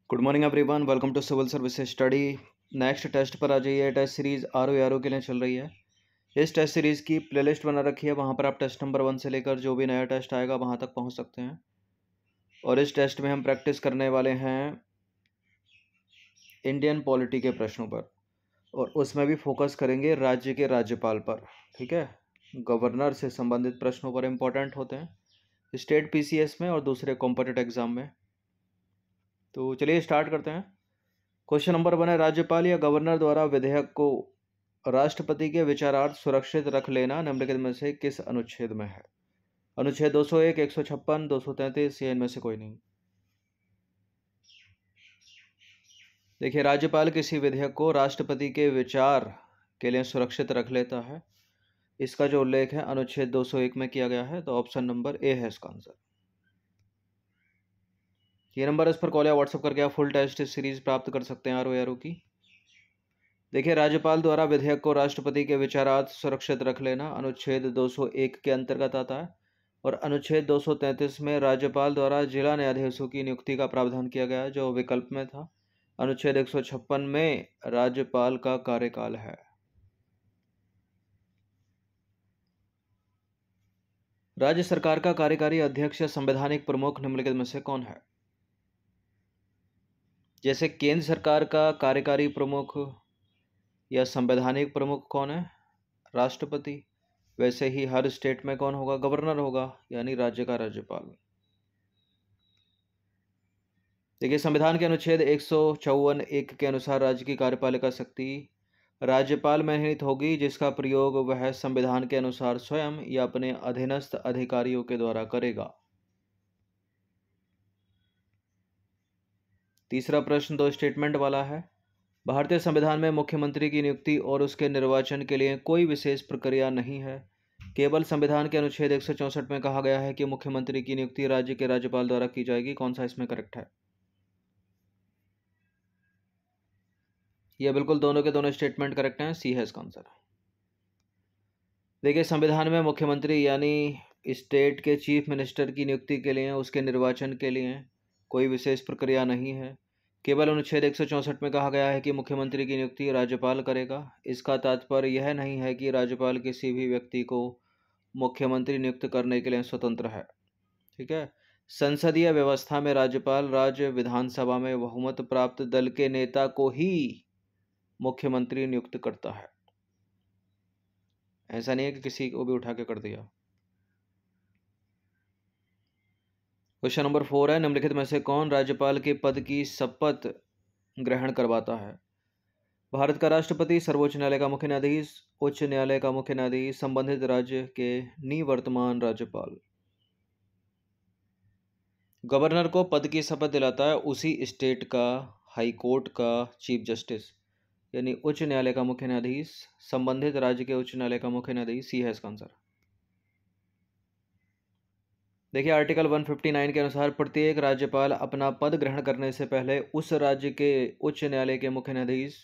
Good morning everyone, welcome to civil service study. Next test पर आ जाइए। Test series are के लिए चल रही है। इस टेस्ट सीरीज की प्लेलिस्ट बना रखी है, वहाँ पर आप टेस्ट नंबर 1 से लेकर जो भी नया टेस्ट आएगा वहाँ तक पहुँच सकते हैं। और इस टेस्ट में हम प्रैक्टिस करने वाले हैं इंडियन पॉलिटी के प्रश्नों पर, और उसमें भी फोकस करेंगे राज्य के राज्यपाल पर। ठीक है, गवर्नर से संबंधित प्रश्नों पर इम्पोर्टेंट होते हैं स्टेट पीसीएस में और दूसरे कॉम्पिटिटिव एग्जाम में। तो चलिए स्टार्ट करते हैं। क्वेश्चन नंबर 1 है, राज्यपाल या गवर्नर द्वारा विधेयक को राष्ट्रपति के विचारार्थ सुरक्षित रख लेना निम्नलिखित में से किस अनुच्छेद में है? अनुच्छेद 201, 156, 233 या इनमें से कोई नहीं। देखिए, राज्यपाल किसी विधेयक को राष्ट्रपति के विचार के लिए सुरक्षित रख लेता है। इसका जो उल्लेख है अनुच्छेद 201 में किया गया है, तो ऑप्शन नंबर ए है इसका आंसर। ये नंबर इस पर कॉल या व्हाट्सएप करके आप फुल टेस्ट सीरीज प्राप्त कर सकते हैं आर की। देखिए, राज्यपाल द्वारा विधेयक को राष्ट्रपति के विचारार्थ सुरक्षित रख लेना अनुच्छेद 201 के अंतर्गत आता है, और अनुच्छेद 233 में राज्यपाल द्वारा जिला न्यायाधीशों की नियुक्ति का प्रावधान किया गया है, जो विकल्प में था। अनुच्छेद 156 में राज्यपाल का कार्यकाल है। राज्य सरकार का कार्यकारी अध्यक्ष या संवैधानिक प्रमुख निम्नलिखित में से कौन है? जैसे केंद्र सरकार का कार्यकारी प्रमुख या संवैधानिक प्रमुख कौन है? राष्ट्रपति। वैसे ही हर स्टेट में कौन होगा? गवर्नर होगा, यानी राज्य का राज्यपाल। देखिए, संविधान के अनुच्छेद 154(1) के अनुसार राज्य की कार्यपालिका शक्ति राज्यपाल में निहित होगी, जिसका प्रयोग वह संविधान के अनुसार स्वयं या अपने अधीनस्थ अधिकारियों के द्वारा करेगा। तीसरा प्रश्न दो स्टेटमेंट वाला है। भारतीय संविधान में मुख्यमंत्री की नियुक्ति और उसके निर्वाचन के लिए कोई विशेष प्रक्रिया नहीं है। केवल संविधान के अनुच्छेद 164 में कहा गया है कि मुख्यमंत्री की नियुक्ति राज्य के राज्यपाल द्वारा की जाएगी। कौन सा इसमें करेक्ट है? यह बिल्कुल दोनों के दोनों स्टेटमेंट करेक्ट हैं, सी है इसका आंसर। देखिए, संविधान में मुख्यमंत्री यानी स्टेट के चीफ मिनिस्टर की नियुक्ति के लिए, उसके निर्वाचन के लिए कोई विशेष प्रक्रिया नहीं है। केवल अनुच्छेद 164 में कहा गया है कि मुख्यमंत्री की नियुक्ति राज्यपाल करेगा। इसका तात्पर्य यह नहीं है कि राज्यपाल किसी भी व्यक्ति को मुख्यमंत्री नियुक्त करने के लिए स्वतंत्र है। ठीक है, संसदीय व्यवस्था में राज्यपाल राज्य विधानसभा में बहुमत प्राप्त दल के नेता को ही मुख्यमंत्री नियुक्त करता है। ऐसा नहीं है कि किसी को भी उठा के कर दिया। क्वेश्चन नंबर 4 है, निम्नलिखित में से कौन राज्यपाल के पद की शपथ ग्रहण करवाता है? भारत का राष्ट्रपति, सर्वोच्च न्यायालय का मुख्य न्यायाधीश, उच्च न्यायालय का मुख्य न्यायाधीश, संबंधित राज्य के निवर्तमान राज्यपाल। गवर्नर को पद की शपथ दिलाता है उसी स्टेट का हाई कोर्ट का चीफ जस्टिस, यानी उच्च न्यायालय का मुख्य न्यायाधीश, संबंधित राज्य के उच्च न्यायालय का मुख्य न्यायाधीश। सी है इसका आंसर। देखिए, आर्टिकल 159 के अनुसार प्रत्येक राज्यपाल अपना पद ग्रहण करने से पहले उस राज्य के उच्च न्यायालय के मुख्य न्यायाधीश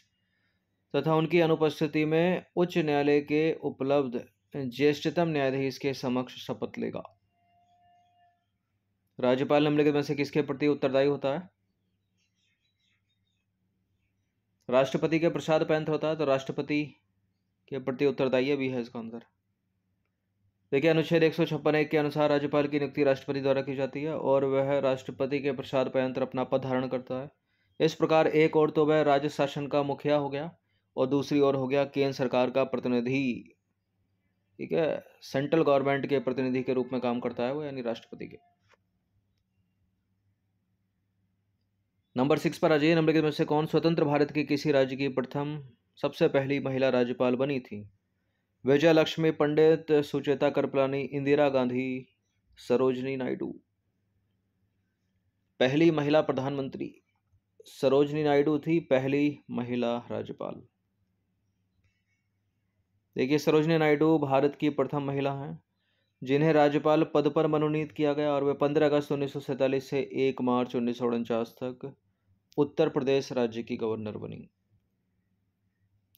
तथा उनकी अनुपस्थिति में उच्च न्यायालय के उपलब्ध ज्येष्ठतम न्यायाधीश के समक्ष शपथ लेगा। राज्यपाल निम्नलिखित में से किसके प्रति उत्तरदायी होता है? राष्ट्रपति के पश्चात होता है, तो राष्ट्रपति के प्रति उत्तरदायी भी है इसका आंसर। देखिए, अनुच्छेद 156(1) के अनुसार राज्यपाल की नियुक्ति राष्ट्रपति द्वारा की जाती है और वह राष्ट्रपति के पश्चात अपना पद धारण करता है। इस प्रकार एक और तो वह राज्य शासन का मुखिया हो गया और दूसरी ओर हो गया केंद्र सरकार का प्रतिनिधि। ठीक है, सेंट्रल गवर्नमेंट के प्रतिनिधि के रूप में काम करता है वो, यानी राष्ट्रपति के। नंबर 6 पर आ जाइए। निम्नलिखित में से कौन स्वतंत्र भारत के किसी राज्य की प्रथम सबसे पहली महिला राज्यपाल बनी थी? विजय लक्ष्मी पंडित, सुचेता कृपलानी, इंदिरा गांधी, सरोजनी नायडू। पहली महिला प्रधानमंत्री सरोजनी नायडू थी, पहली महिला राज्यपाल। देखिए, सरोजनी नायडू भारत की प्रथम महिला हैं जिन्हें राज्यपाल पद पर मनोनीत किया गया, और वे 15 अगस्त 1947 से 1 मार्च 1949 तक उत्तर प्रदेश राज्य की गवर्नर बनी।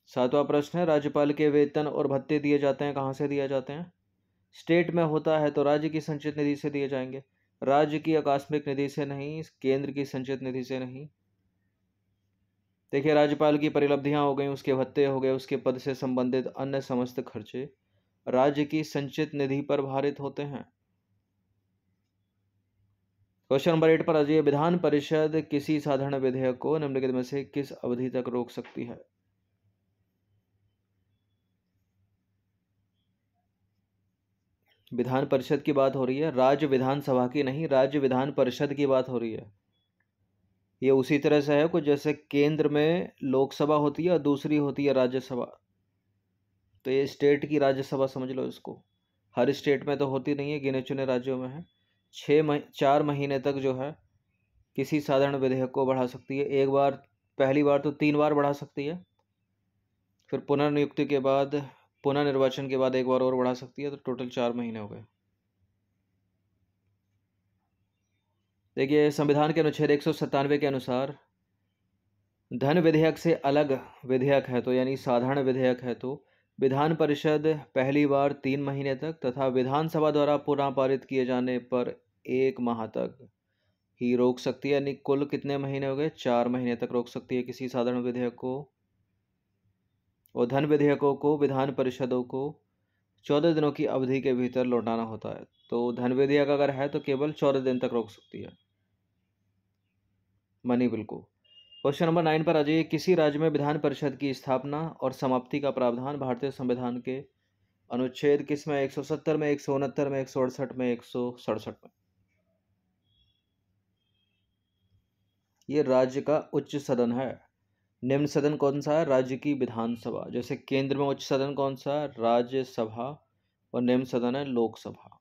7वां प्रश्न है, राज्यपाल के वेतन और भत्ते दिए जाते हैं, कहाँ से दिए जाते हैं? स्टेट में होता है तो राज्य की संचित निधि से दिए जाएंगे, राज्य की आकस्मिक निधि से नहीं, केंद्र की संचित निधि से नहीं। देखिए, राज्यपाल की परिलब्धियां हो गई, उसके भत्ते हो गए, उसके पद से संबंधित अन्य समस्त खर्चे राज्य की संचित निधि पर भारित होते हैं। क्वेश्चन नंबर 8 पर आ जाइए। विधान परिषद किसी साधारण विधेयक को निम्नलिखित में से किस अवधि तक रोक सकती है? विधान परिषद की बात हो रही है, राज्य विधानसभा की नहीं, राज्य विधान परिषद की बात हो रही है। ये उसी तरह से है कुछ जैसे केंद्र में लोकसभा होती है और दूसरी होती है राज्यसभा। तो ये स्टेट की राज्यसभा समझ लो इसको। हर स्टेट में तो होती नहीं है, गिने चुने राज्यों में है। 4 महीने तक जो है किसी साधारण विधेयक को बढ़ा सकती है। एक बार, पहली बार तो 3 बार बढ़ा सकती है, फिर पुनर्नियुक्ति के बाद, पुनर्निर्वाचन के बाद एक बार और बढ़ा सकती है, तो टोटल 4 महीने हो गए। देखिए, संविधान के अनुच्छेद 197 के अनुसार धन विधेयक से अलग विधेयक है तो, यानी साधारण विधेयक है तो, विधान परिषद पहली बार 3 महीने तक तथा विधानसभा द्वारा पुनः पारित किए जाने पर 1 माह तक ही रोक सकती है। यानी कुल कितने महीने हो गए? 4 महीने तक रोक सकती है किसी साधारण विधेयक को। और धन विधेयकों को विधान परिषदों को 14 दिनों की अवधि के भीतर लौटाना होता है। तो धन विधेयक अगर है तो केवल 14 दिन तक रोक सकती है मनी बिल को। क्वेश्चन नंबर 9 पर आ जाइए। किसी राज्य में विधान परिषद की स्थापना और समाप्ति का प्रावधान भारतीय संविधान के अनुच्छेद किस में? 170 में, 169 में, 168 में, 167 में। ये राज्य का उच्च सदन है। निम्न सदन कौन सा है? राज्य की विधानसभा। जैसे केंद्र में उच्च सदन कौन सा है? राज्यसभा। और निम्न सदन है लोकसभा।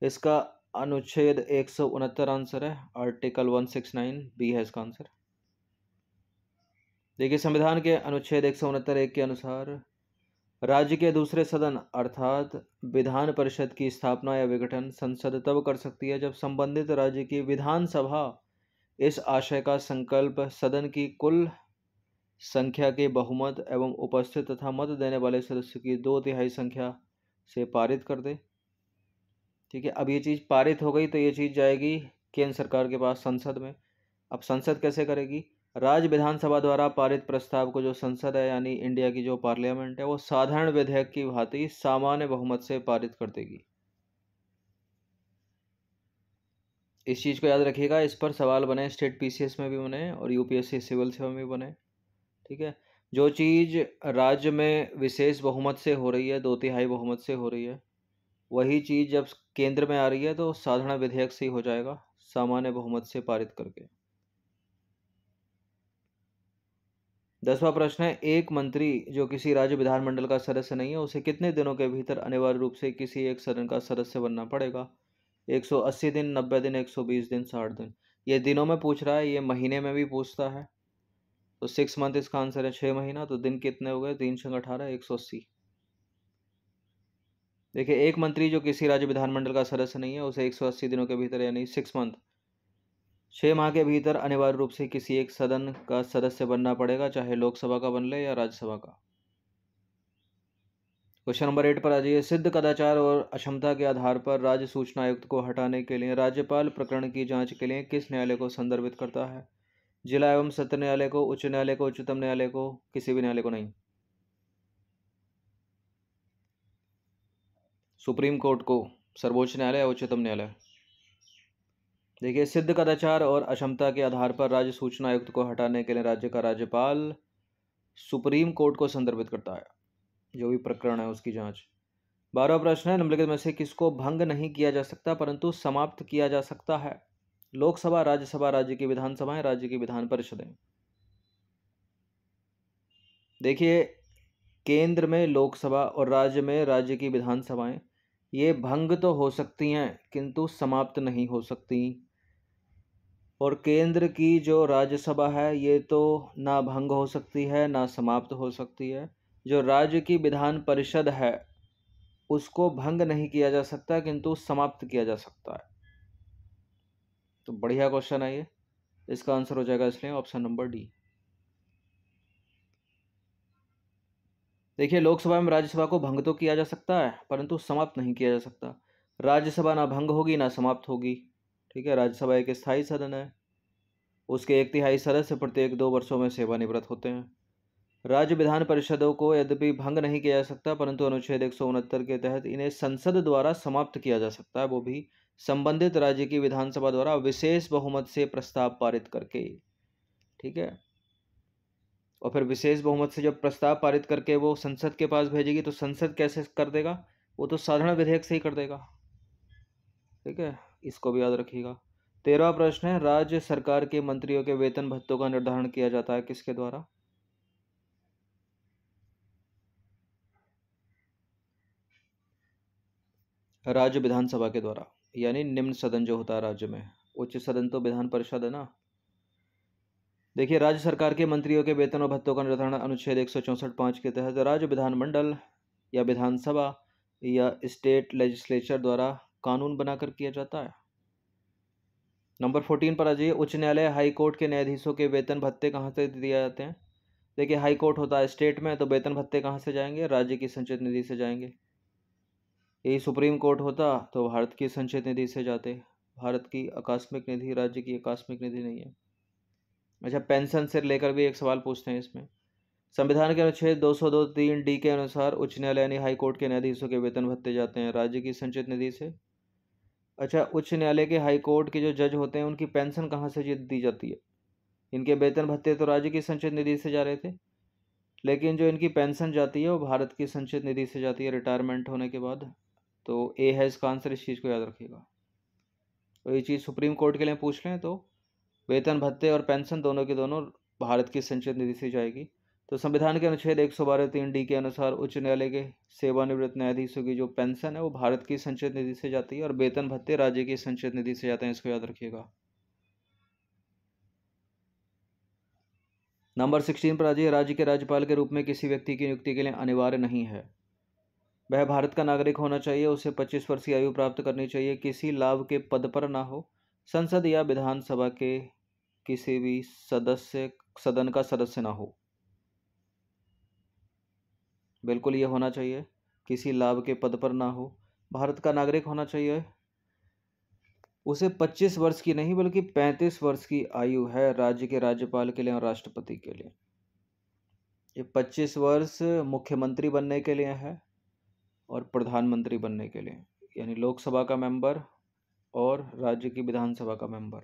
इसका अनुच्छेद 169 आंसर है। आर्टिकल 169 बी है इसका आंसर। देखिए, संविधान के अनुच्छेद 169(1) के अनुसार राज्य के दूसरे सदन अर्थात विधान परिषद की स्थापना या विघटन संसद तब कर सकती है जब संबंधित राज्य की विधानसभा इस आशय का संकल्प सदन की कुल संख्या के बहुमत एवं उपस्थित तथा मत देने वाले सदस्यों की 2/3 संख्या से पारित कर दे। ठीक है, अब ये चीज़ पारित हो गई तो ये चीज़ जाएगी केंद्र सरकार के पास, संसद में। अब संसद कैसे करेगी? राज्य विधानसभा द्वारा पारित प्रस्ताव को जो संसद है, यानी इंडिया की जो पार्लियामेंट है, वो साधारण विधेयक की भांति सामान्य बहुमत से पारित कर देगी। इस चीज़ को याद रखिएगा, इस पर सवाल बने, स्टेट पीसीएस में भी बने और यूपीएससी सिविल सेवा में भी बने। ठीक है, जो चीज़ राज्य में विशेष बहुमत से हो रही है, 2/3 बहुमत से हो रही है, वही चीज़ जब केंद्र में आ रही है तो साधारण विधेयक से ही हो जाएगा, सामान्य बहुमत से पारित करके। 10वां प्रश्न है, एक मंत्री जो किसी राज्य विधानमंडल का सदस्य नहीं है उसे कितने दिनों के भीतर अनिवार्य रूप से किसी एक सदन का सदस्य बनना पड़ेगा? 180 दिन, 90 दिन, 120 दिन, 60 दिन। ये दिनों में पूछ रहा है, ये महीने में भी पूछता है। तो 6 मंथ इसका आंसर है, 6 महीना। तो दिन कितने हो गए? 3 × 18, 180। देखिए, एक मंत्री जो किसी राज्य विधानमंडल का सदस्य नहीं है उसे 180 दिनों के भीतर, यानी 6 मंथ, 6 माह के भीतर अनिवार्य रूप से किसी एक सदन का सदस्य बनना पड़ेगा, चाहे लोकसभा का बन ले या राज्यसभा का। क्वेश्चन नंबर 8 पर आ जाइए। सिद्ध कदाचार और अक्षमता के आधार पर राज्य सूचना आयुक्त को हटाने के लिए राज्यपाल प्रकरण की जांच के लिए किस न्यायालय को संदर्भित करता है? जिला एवं सत्र न्यायालय को, उच्च न्यायालय को, उच्चतम न्यायालय को, किसी भी न्यायालय को नहीं। सुप्रीम कोर्ट को, सर्वोच्च न्यायालय या उच्चतम न्यायालय। देखिए, सिद्ध कदाचार और अक्षमता के आधार पर राज्य सूचना आयुक्त को हटाने के लिए राज्य का राज्यपाल सुप्रीम कोर्ट को संदर्भित करता है, जो भी प्रकरण है उसकी जांच। 12वां प्रश्न है, निम्नलिखित में से किसको भंग नहीं किया जा सकता परंतु समाप्त किया जा सकता है? लोकसभा, राज्यसभा, राज्य की विधानसभाएं, राज्य की विधान परिषदें। देखिए, केंद्र में लोकसभा और राज्य में राज्य की विधानसभाएं, ये भंग तो हो सकती हैं किंतु समाप्त नहीं हो सकती। और केंद्र की जो राज्यसभा है ये तो ना भंग हो सकती है ना समाप्त हो सकती है। जो राज्य की विधान परिषद है उसको भंग नहीं किया जा सकता किंतु समाप्त किया जा सकता है। तो बढ़िया क्वेश्चन है ये, इसका आंसर हो जाएगा इसलिए ऑप्शन नंबर डी। देखिए, लोकसभा एवं राज्यसभा को भंग तो किया जा सकता है परंतु समाप्त नहीं किया जा सकता। राज्यसभा ना भंग होगी ना समाप्त होगी। ठीक है, राज्यसभा एक स्थायी सदन है उसके 1/3 सदस्य प्रत्येक 2 वर्षों में सेवानिवृत्त होते हैं। राज्य विधान परिषदों को यद्यपि भंग नहीं किया जा सकता, परंतु अनुच्छेद 169 के तहत इन्हें संसद द्वारा समाप्त किया जा सकता है, वो भी संबंधित राज्य की विधानसभा द्वारा विशेष बहुमत से प्रस्ताव पारित करके। ठीक है, और फिर विशेष बहुमत से जब प्रस्ताव पारित करके वो संसद के पास भेजेगी तो संसद कैसे कर देगा? वो तो साधारण विधेयक से ही कर देगा। ठीक है, इसको भी याद रखिएगा। 13वां प्रश्न है, राज्य सरकार के मंत्रियों के वेतन भत्तों का निर्धारण किया जाता है किसके द्वारा? राज्य विधानसभा के द्वारा, यानी निम्न सदन जो होता है राज्य में। उच्च सदन तो विधान परिषद है ना। देखिए, राज्य सरकार के मंत्रियों के वेतन और भत्तों का निर्धारण अनुच्छेद 164(5) के तहत राज्य विधानमंडल या विधानसभा या स्टेट लेजिस्लेचर द्वारा कानून बनाकर किया जाता है। नंबर 14 पर आ जाइए। उच्च न्यायालय, हाई कोर्ट के न्यायाधीशों के वेतन भत्ते कहाँ से दिए जाते हैं? देखिए, हाई कोर्ट होता है स्टेट में, तो वेतन भत्ते कहाँ से जाएंगे? राज्य की संचित निधि से जाएंगे। यही सुप्रीम कोर्ट होता तो भारत की संचित निधि से जाते। भारत की आकस्मिक निधि, राज्य की आकस्मिक निधि नहीं है। अच्छा, पेंशन से लेकर भी एक सवाल पूछते हैं इसमें। संविधान के अनुच्छेद 202(3)d के अनुसार उच्च न्यायालय यानी हाई कोर्ट के न्यायाधीशों के वेतन भत्ते जाते हैं राज्य की संचित निधि से। अच्छा, उच्च न्यायालय के हाई कोर्ट के जो जज होते हैं उनकी पेंशन कहाँ से दी जाती है? इनके वेतन भत्ते तो राज्य की संचित निधि से जा रहे थे, लेकिन जो इनकी पेंशन जाती है वो भारत की संचित निधि से जाती है रिटायरमेंट होने के बाद। तो ए है इसका आंसर, इस चीज़ को याद रखिएगा। तो ये चीज़ सुप्रीम कोर्ट के लिए पूछ लें तो वेतन भत्ते और पेंशन दोनों के दोनों भारत की संचित निधि से जाएगी। तो संविधान के अनुच्छेद 112(3)d के अनुसार उच्च न्यायालय के सेवानिवृत्त न्यायाधीशों की जो पेंशन है वो भारत की संचित निधि से जाती है और वेतन भत्ते राज्य की संचित निधि से जाते हैं, इसको याद रखिएगा। नंबर 16 पर आ जाइए। राज्य के राज्यपाल के रूप में किसी व्यक्ति की नियुक्ति के लिए अनिवार्य नहीं है। वह भारत का नागरिक होना चाहिए, उसे 25 वर्ष की आयु प्राप्त करनी चाहिए, किसी लाभ के पद पर ना हो, संसद या विधानसभा के किसी भी सदन का सदस्य ना हो। बिल्कुल ये होना चाहिए, किसी लाभ के पद पर ना हो, भारत का नागरिक होना चाहिए, उसे 25 वर्ष की नहीं बल्कि 35 वर्ष की आयु है राज्य के राज्यपाल के लिए और राष्ट्रपति के लिए। ये 25 वर्ष मुख्यमंत्री बनने के लिए है और प्रधानमंत्री बनने के लिए, यानी लोकसभा का मेंबर और राज्य की विधानसभा का मेंबर।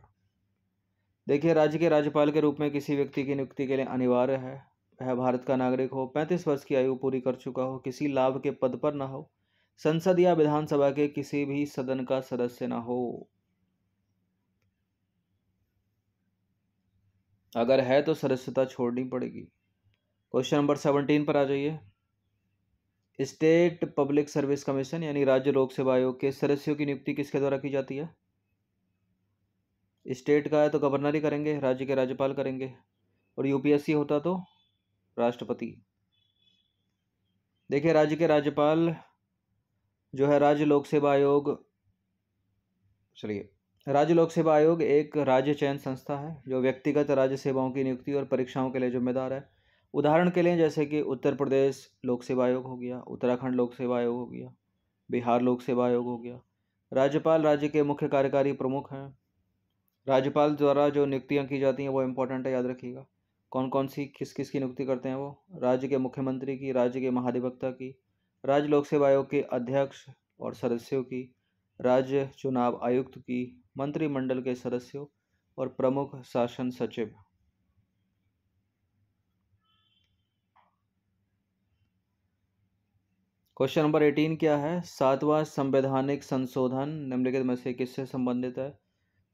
देखिए, राज्य के राज्यपाल के रूप में किसी व्यक्ति की नियुक्ति के लिए अनिवार्य है वह भारत का नागरिक हो, 35 वर्ष की आयु पूरी कर चुका हो, किसी लाभ के पद पर ना हो, संसद या विधानसभा के किसी भी सदन का सदस्य ना हो। अगर है तो सदस्यता छोड़नी पड़ेगी। क्वेश्चन नंबर 17 पर आ जाइए। स्टेट पब्लिक सर्विस कमीशन यानी राज्य लोक सेवा आयोग के सदस्यों की नियुक्ति किसके द्वारा की जाती है? स्टेट का है तो गवर्नर ही करेंगे, राज्य के राज्यपाल करेंगे, और यूपीएससी होता तो राष्ट्रपति। देखिए, राज्य के राज्यपाल जो है राज्य लोक सेवा आयोग, चलिए, राज्य लोक सेवा आयोग एक राज्य चयन संस्था है जो व्यक्तिगत राज्य सेवाओं की नियुक्ति और परीक्षाओं के लिए जिम्मेदार है। उदाहरण के लिए जैसे कि उत्तर प्रदेश लोक सेवा आयोग हो गया, उत्तराखंड लोक सेवा आयोग हो गया, बिहार लोक सेवा आयोग हो गया। राज्यपाल राज्य के मुख्य कार्यकारी प्रमुख हैं। राज्यपाल द्वारा जो नियुक्तियां की जाती हैं वो इम्पोर्टेंट है, याद रखिएगा। कौन कौन सी किस किस की नियुक्ति करते हैं वो? राज्य के मुख्यमंत्री की, राज्य के महाधिवक्ता की, राज्य लोक सेवा आयोग के अध्यक्ष और सदस्यों की, राज्य चुनाव आयुक्त की, मंत्रिमंडल के सदस्यों और प्रमुख शासन सचिव। क्वेश्चन नंबर 18 क्या है? 7वां संवैधानिक संशोधन निम्नलिखित में से किससे संबंधित है?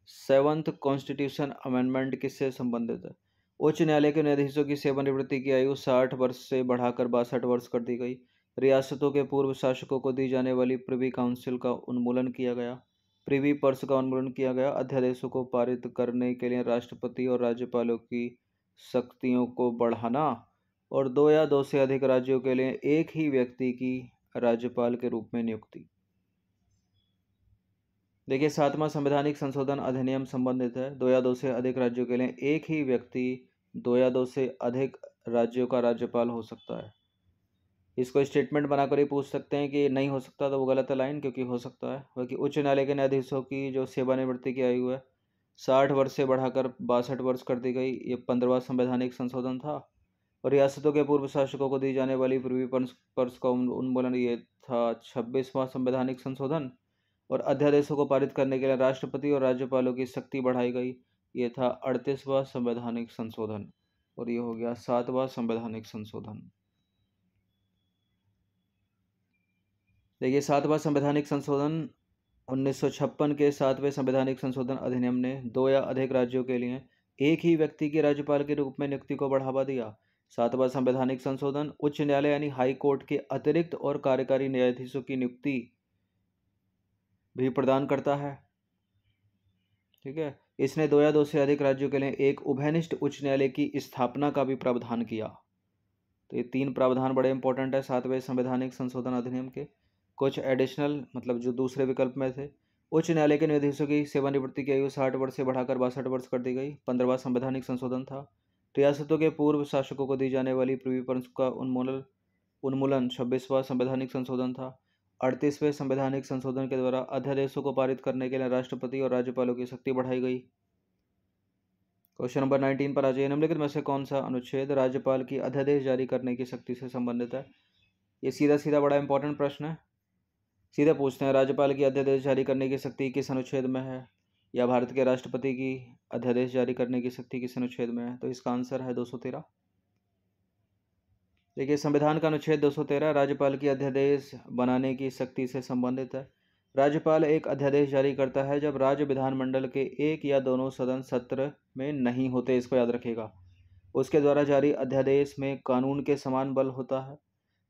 7th कॉन्स्टिट्यूशन अमेंडमेंट किससे संबंधित है? उच्च न्यायालय के न्यायाधीशों की सेवानिवृत्ति की आयु 60 वर्ष से बढ़ाकर 62 वर्ष कर दी गई। रियासतों के पूर्व शासकों को दी जाने वाली प्रिवी काउंसिल का उन्मूलन किया गया। प्रिवी पर्स का उन्मूलन किया गया। अध्यादेशों को पारित करने के लिए राष्ट्रपति और राज्यपालों की शक्तियों को बढ़ाना और 2 या 2 से अधिक राज्यों के लिए एक ही व्यक्ति की राज्यपाल के रूप में नियुक्ति। देखिए, 7वां संवैधानिक संशोधन अधिनियम संबंधित है 2 या 2 से अधिक राज्यों के लिए एक ही व्यक्ति 2 या 2 से अधिक राज्यों का राज्यपाल हो सकता है। इसको स्टेटमेंट बनाकर ही पूछ सकते हैं कि नहीं हो सकता, तो वो गलत है लाइन, क्योंकि हो सकता है। क्योंकि उच्च न्यायालय के न्यायाधीशों की जो सेवानिवृत्ति की आयु है 60 वर्ष से बढ़ाकर 62 वर्ष कर दी गई। ये 15वां संवैधानिक संशोधन था। और रियासतों के पूर्व शासकों को दी जाने वाली पूर्वी पर्स का उन्मूलन, ये था 26वां संवैधानिक संशोधन। और अध्यादेशों को पारित करने के लिए राष्ट्रपति और राज्यपालों की शक्ति बढ़ाई गई, ये था 38वां संवैधानिक संशोधन। और ये हो गया 7वां संवैधानिक संशोधन। देखिए 7वां संवैधानिक संशोधन 1956 के 7वें संवैधानिक संशोधन अधिनियम ने 2 या अधिक राज्यों के लिए एक ही व्यक्ति के राज्यपाल के रूप में नियुक्ति को बढ़ावा दिया। 7वां संवैधानिक संशोधन उच्च न्यायालय यानी हाई कोर्ट के अतिरिक्त और कार्यकारी न्यायाधीशों की नियुक्ति भी प्रदान करता है। ठीक है, इसने 2 या 2 से अधिक राज्यों के लिए एक उभयनिष्ठ उच्च न्यायालय की स्थापना का भी प्रावधान किया। तो ये 3 प्रावधान बड़े इंपॉर्टेंट है 7वें संवैधानिक संशोधन अधिनियम के। कुछ एडिशनल मतलब जो दूसरे विकल्प में थे। उच्च न्यायालय के न्यायाधीशों की सेवानिवृत्ति की आयु 60 वर्ष से बढ़ाकर 62 वर्ष कर दी गई। 15वां संवैधानिक संशोधन था। रियासतों के पूर्व शासकों को दी जाने वाली प्रिवीपन्स का उन्मूलन 26वां संवैधानिक संशोधन था। 38वें संवैधानिक संशोधन के द्वारा अध्यादेशों को पारित करने के लिए राष्ट्रपति और राज्यपालों की शक्ति बढ़ाई गई। क्वेश्चन नंबर 19 पर आ जाइए। निम्नलिखित में से कौन सा अनुच्छेद राज्यपाल की अध्यादेश जारी करने की शक्ति से संबंधित है? ये सीधा सीधा बड़ा इंपॉर्टेंट प्रश्न है। सीधे पूछते हैं, राज्यपाल की अध्यादेश जारी करने की शक्ति किस अनुच्छेद में है? या भारत के राष्ट्रपति की अध्यादेश जारी करने की शक्ति किस अनुच्छेद में है? तो इसका आंसर है 213। देखिए संविधान का अनुच्छेद 213 राज्यपाल की अध्यादेश बनाने की शक्ति से संबंधित है। राज्यपाल एक अध्यादेश जारी करता है जब राज्य विधानमंडल के एक या दोनों सदन सत्र में नहीं होते, इसको याद रखिएगा। उसके द्वारा जारी अध्यादेश में कानून के समान बल होता है।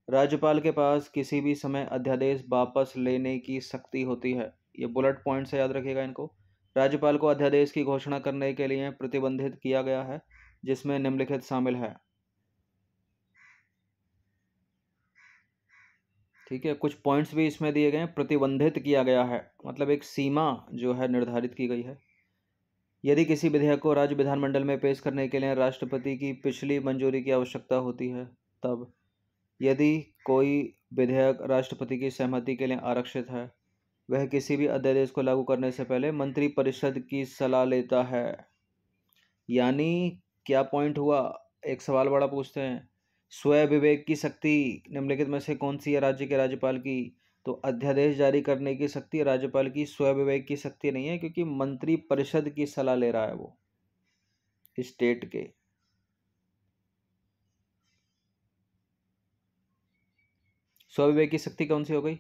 राज्यपाल के पास किसी भी समय अध्यादेश वापस लेने की शक्ति होती है। ये बुलेट पॉइंट से याद रखिएगा इनको। राज्यपाल को अध्यादेश की घोषणा करने के लिए प्रतिबंधित किया गया है, जिसमें निम्नलिखित शामिल है। ठीक है, कुछ पॉइंट्स भी इसमें दिए गए हैं। प्रतिबंधित किया गया है मतलब एक सीमा जो है निर्धारित की गई है। यदि किसी विधेयक को राज्य विधानमंडल में पेश करने के लिए राष्ट्रपति की पिछली मंजूरी की आवश्यकता होती है, तब यदि कोई विधेयक राष्ट्रपति की सहमति के लिए आरक्षित है, वह किसी भी अध्यादेश को लागू करने से पहले मंत्रिपरिषद की सलाह लेता है। यानी क्या पॉइंट हुआ? एक सवाल बड़ा पूछते हैं, स्वयं विवेक की शक्ति निम्नलिखित में से कौन सी है राज्य के राज्यपाल की? तो अध्यादेश जारी करने की शक्ति राज्यपाल की स्वयं विवेक की शक्ति नहीं है, क्योंकि मंत्रिपरिषद की सलाह ले रहा है वो स्टेट के। स्वविवेक की शक्ति कौन सी हो गई?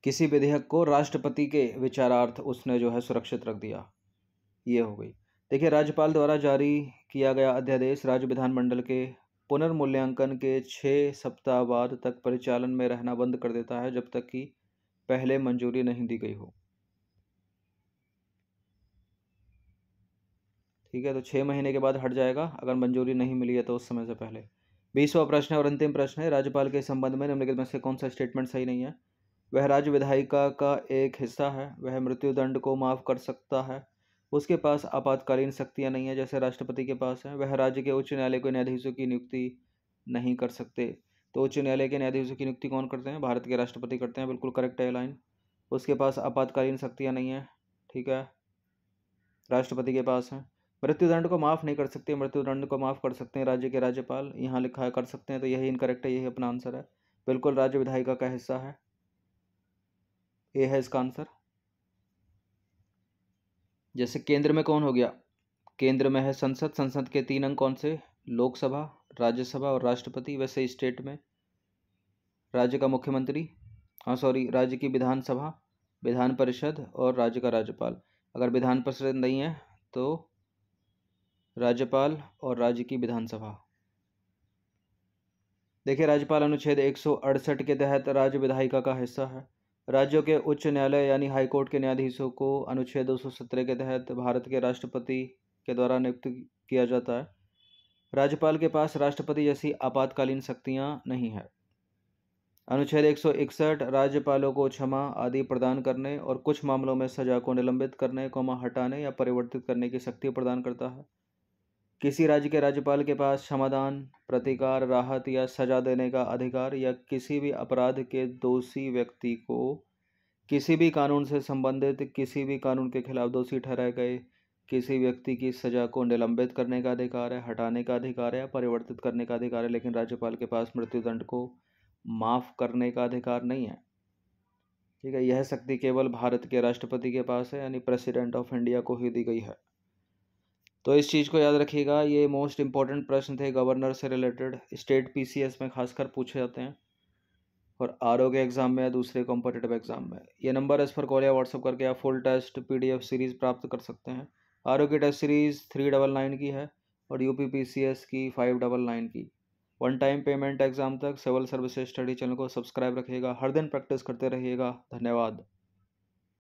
किसी विधेयक को राष्ट्रपति के विचारार्थ उसने जो है सुरक्षित रख दिया, ये हो गई। देखिए राज्यपाल द्वारा जारी किया गया अध्यादेश राज्य विधानमंडल के पुनर्मूल्यांकन के 6 सप्ताह बाद तक परिचालन में रहना बंद कर देता है, जब तक कि पहले मंजूरी नहीं दी गई हो। ठीक है, तो 6 महीने के बाद हट जाएगा अगर मंजूरी नहीं मिली है तो उस समय से पहले। 20वां प्रश्न है और अंतिम प्रश्न है, राज्यपाल के संबंध में निम्नलिखित में से कौन सा स्टेटमेंट सही नहीं है? वह राज्य विधायिका का एक हिस्सा है, वह मृत्युदंड को माफ़ कर सकता है, उसके पास आपातकालीन शक्तियाँ नहीं है जैसे राष्ट्रपति के पास है, वह राज्य के उच्च न्यायालय के न्यायाधीशों की नियुक्ति नहीं कर सकते। तो उच्च न्यायालय के न्यायाधीशों की नियुक्ति कौन करते हैं? भारत के राष्ट्रपति करते हैं, बिल्कुल करेक्ट है लाइन। उसके पास आपातकालीन शक्तियाँ नहीं है, ठीक है, राष्ट्रपति के पास है। मृत्युदंड को माफ़ नहीं कर सकते, मृत्युदंड को माफ़ कर सकते हैं राज्य के राज्यपाल, यहाँ लिखा है कर सकते हैं, तो यही इनकरेक्ट है, यही अपना आंसर है। बिल्कुल राज्य विधायिका का हिस्सा है, ये है इसका आंसर। जैसे केंद्र में कौन हो गया? केंद्र में है संसद, संसद के 3 अंग कौन से? लोकसभा, राज्यसभा और राष्ट्रपति। वैसे स्टेट में राज्य का मुख्यमंत्री, राज्य की विधानसभा, विधान परिषद और राज्य का राज्यपाल। अगर विधान परिषद नहीं है तो राज्यपाल और राज्य की विधानसभा। देखिए राज्यपाल अनुच्छेद 168 के तहत राज्य विधायिका का हिस्सा है। राज्यों के उच्च न्यायालय यानी हाईकोर्ट के न्यायाधीशों को अनुच्छेद 217 के तहत भारत के राष्ट्रपति के द्वारा नियुक्त किया जाता है। राज्यपाल के पास राष्ट्रपति जैसी आपातकालीन शक्तियां नहीं है। अनुच्छेद 161 राज्यपालों को क्षमा आदि प्रदान करने और कुछ मामलों में सजा को निलंबित करने, हटाने या परिवर्तित करने की शक्ति प्रदान करता है। किसी राज्य के राज्यपाल के पास क्षमादान, प्रतिकार, राहत या सजा देने का अधिकार या किसी भी अपराध के दोषी व्यक्ति को किसी भी कानून से संबंधित किसी भी कानून के खिलाफ दोषी ठहराए गए किसी व्यक्ति की सजा को निलंबित करने का अधिकार है, हटाने का अधिकार है या परिवर्तित करने का अधिकार है, लेकिन राज्यपाल के पास मृत्युदंड को माफ़ करने का अधिकार नहीं है। ठीक है, यह शक्ति केवल भारत के राष्ट्रपति के पास है, यानी प्रेसिडेंट ऑफ इंडिया को ही दी गई है। तो इस चीज़ को याद रखिएगा, ये मोस्ट इंपॉर्टेंट प्रश्न थे गवर्नर से रिलेटेड, स्टेट पीसीएस में खासकर पूछे जाते हैं और आरओ के एग्जाम में या दूसरे कॉम्पिटिटिव एग्जाम में। ये नंबर इस पर कॉल या व्हाट्सअप करके आप फुल टेस्ट पीडीएफ सीरीज़ प्राप्त कर सकते हैं। आरओ की टेस्ट सीरीज़ 399 की है और यूपी पीसीएस की 599 की। वन टाइम पेमेंट एग्जाम तक सिविल सर्विसेज स्टडी चैनल को सब्सक्राइब रखिएगा, हर दिन प्रैक्टिस करते रहिएगा। धन्यवाद।